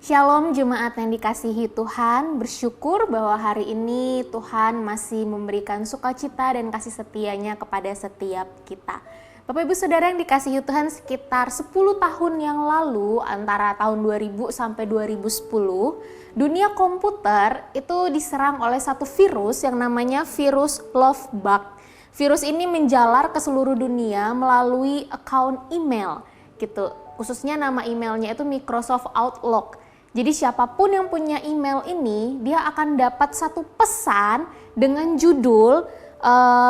Shalom jemaat yang dikasihi Tuhan, bersyukur bahwa hari ini Tuhan masih memberikan sukacita dan kasih setianya kepada setiap kita. Bapak Ibu Saudara yang dikasihi Tuhan, sekitar 10 tahun yang lalu, antara tahun 2000 sampai 2010, dunia komputer itu diserang oleh satu virus yang namanya virus love bug. Virus ini menjalar ke seluruh dunia melalui account email gitu. Khususnya nama emailnya itu Microsoft Outlook. Jadi siapapun yang punya email ini, dia akan dapat satu pesan dengan judul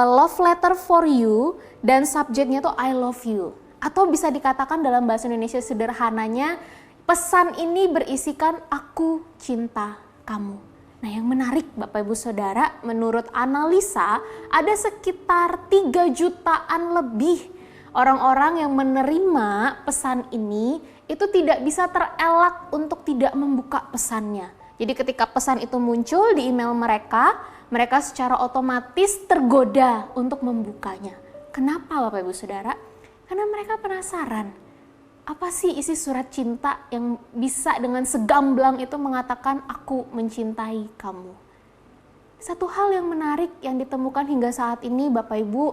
love letter for you dan subjeknya tuh I love you. Atau bisa dikatakan dalam bahasa Indonesia sederhananya, pesan ini berisikan aku cinta kamu. Nah, yang menarik Bapak Ibu Saudara, menurut analisa ada sekitar 3 jutaan lebih orang-orang yang menerima pesan ini itu tidak bisa terelak untuk tidak membuka pesannya. Jadi ketika pesan itu muncul di email mereka, mereka secara otomatis tergoda untuk membukanya. Kenapa Bapak Ibu Saudara? Karena mereka penasaran. Apa sih isi surat cinta yang bisa dengan segamblang itu mengatakan aku mencintai kamu? Satu hal yang menarik yang ditemukan hingga saat ini Bapak Ibu,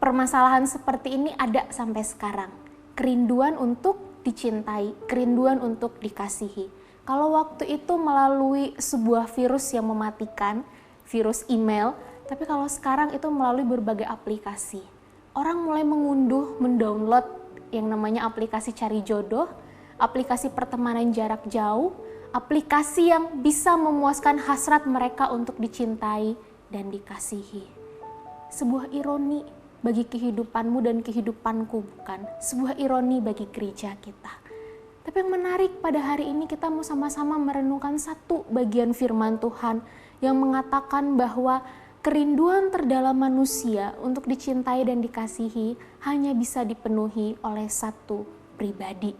permasalahan seperti ini ada sampai sekarang. Kerinduan untuk dicintai, kerinduan untuk dikasihi. Kalau waktu itu melalui sebuah virus yang mematikan, virus email, tapi kalau sekarang itu melalui berbagai aplikasi. Orang mulai mengunduh, mendownload yang namanya aplikasi cari jodoh, aplikasi pertemanan jarak jauh, aplikasi yang bisa memuaskan hasrat mereka untuk dicintai dan dikasihi. Sebuah ironi bagi kehidupanmu dan kehidupanku, bukan? Sebuah ironi bagi gereja kita. Tapi yang menarik pada hari ini kita mau sama-sama merenungkan satu bagian firman Tuhan yang mengatakan bahwa kerinduan terdalam manusia untuk dicintai dan dikasihi hanya bisa dipenuhi oleh satu pribadi.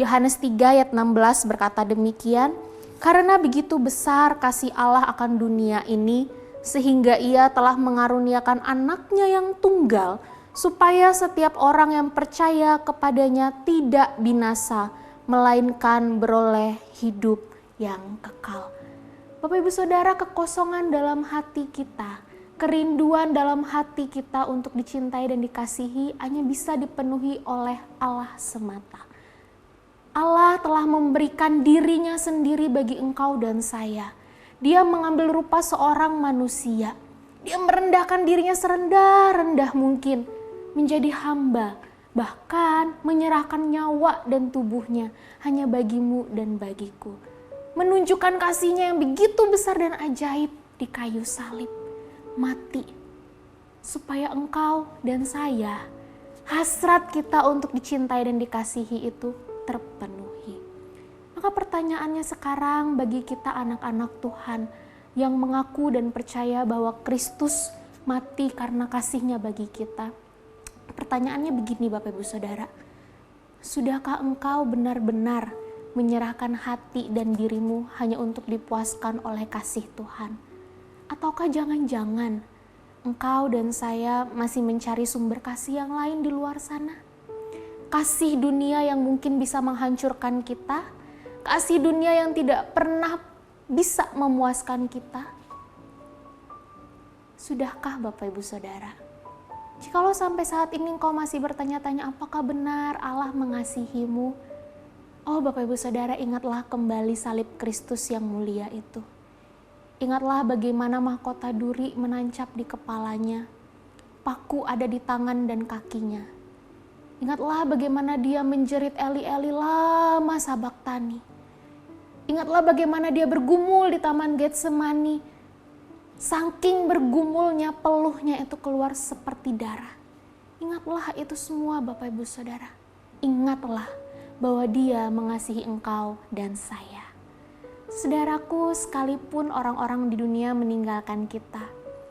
Yohanes 3 ayat 16 berkata demikian, karena begitu besar kasih Allah akan dunia ini, sehingga ia telah mengaruniakan anaknya yang tunggal, supaya setiap orang yang percaya kepadanya tidak binasa, melainkan beroleh hidup yang kekal. Bapak Ibu Saudara, kekosongan dalam hati kita, kerinduan dalam hati kita untuk dicintai dan dikasihi hanya bisa dipenuhi oleh Allah semata. Allah telah memberikan dirinya sendiri bagi engkau dan saya. Dia mengambil rupa seorang manusia. Dia merendahkan dirinya serendah-rendah mungkin menjadi hamba, bahkan menyerahkan nyawa dan tubuhnya hanya bagimu dan bagiku. Menunjukkan kasihnya yang begitu besar dan ajaib di kayu salib, mati supaya engkau dan saya, hasrat kita untuk dicintai dan dikasihi itu terpenuhi. Maka pertanyaannya sekarang bagi kita anak-anak Tuhan yang mengaku dan percaya bahwa Kristus mati karena kasihnya bagi kita. Pertanyaannya begini Bapak Ibu Saudara, sudahkah engkau benar-benar menyerahkan hati dan dirimu hanya untuk dipuaskan oleh kasih Tuhan? Ataukah jangan-jangan engkau dan saya masih mencari sumber kasih yang lain di luar sana? Kasih dunia yang mungkin bisa menghancurkan kita, kasih dunia yang tidak pernah bisa memuaskan kita. Sudahkah Bapak Ibu Saudara? Jikalau sampai saat ini engkau masih bertanya-tanya apakah benar Allah mengasihimu? Oh Bapak Ibu Saudara, ingatlah kembali salib Kristus yang mulia itu. Ingatlah bagaimana mahkota duri menancap di kepalanya. Paku ada di tangan dan kakinya. Ingatlah bagaimana dia menjerit Eli Eli lama sabaktani. Ingatlah bagaimana dia bergumul di Taman Getsemani. Saking bergumulnya, peluhnya itu keluar seperti darah. Ingatlah itu semua Bapak Ibu Saudara. Ingatlah bahwa dia mengasihi engkau dan saya. Saudaraku, sekalipun orang-orang di dunia meninggalkan kita,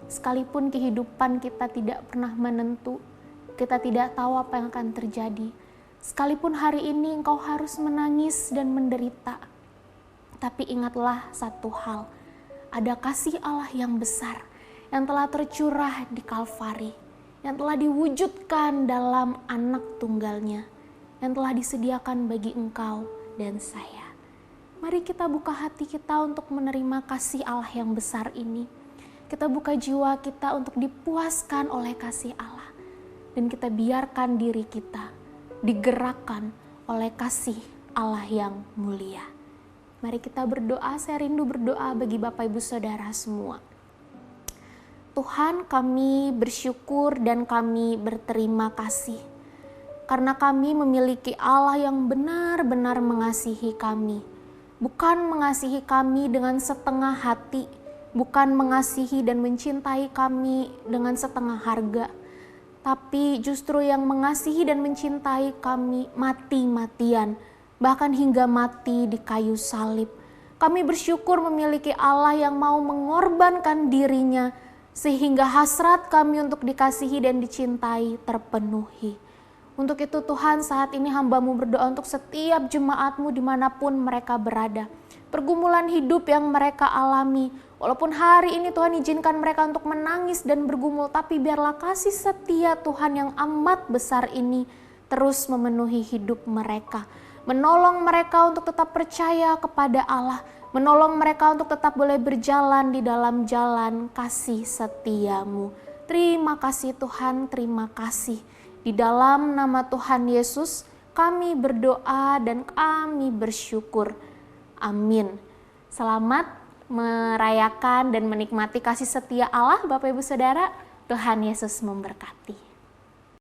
sekalipun kehidupan kita tidak pernah menentu, kita tidak tahu apa yang akan terjadi, sekalipun hari ini engkau harus menangis dan menderita, tapi ingatlah satu hal, ada kasih Allah yang besar yang telah tercurah di Kalvari, yang telah diwujudkan dalam anak tunggalnya, yang telah disediakan bagi engkau dan saya. Mari kita buka hati kita untuk menerima kasih Allah yang besar ini. Kita buka jiwa kita untuk dipuaskan oleh kasih Allah. Dan kita biarkan diri kita digerakkan oleh kasih Allah yang mulia. Mari kita berdoa, saya rindu berdoa bagi Bapak Ibu Saudara semua. Tuhan, kami bersyukur dan kami berterima kasih karena kami memiliki Allah yang benar-benar mengasihi kami. Bukan mengasihi kami dengan setengah hati, bukan mengasihi dan mencintai kami dengan setengah harga, tapi justru yang mengasihi dan mencintai kami mati-matian, bahkan hingga mati di kayu salib. Kami bersyukur memiliki Allah yang mau mengorbankan dirinya, sehingga hasrat kami untuk dikasihi dan dicintai terpenuhi. Untuk itu Tuhan, saat ini hamba-Mu berdoa untuk setiap jemaat-Mu dimanapun mereka berada. Pergumulan hidup yang mereka alami, walaupun hari ini Tuhan izinkan mereka untuk menangis dan bergumul, tapi biarlah kasih setia Tuhan yang amat besar ini terus memenuhi hidup mereka. Menolong mereka untuk tetap percaya kepada Allah, menolong mereka untuk tetap boleh berjalan di dalam jalan kasih setia-Mu. Terima kasih Tuhan, terima kasih. Di dalam nama Tuhan Yesus kami berdoa dan kami bersyukur. Amin. Selamat merayakan dan menikmati kasih setia Allah Bapak Ibu Saudara. Tuhan Yesus memberkati.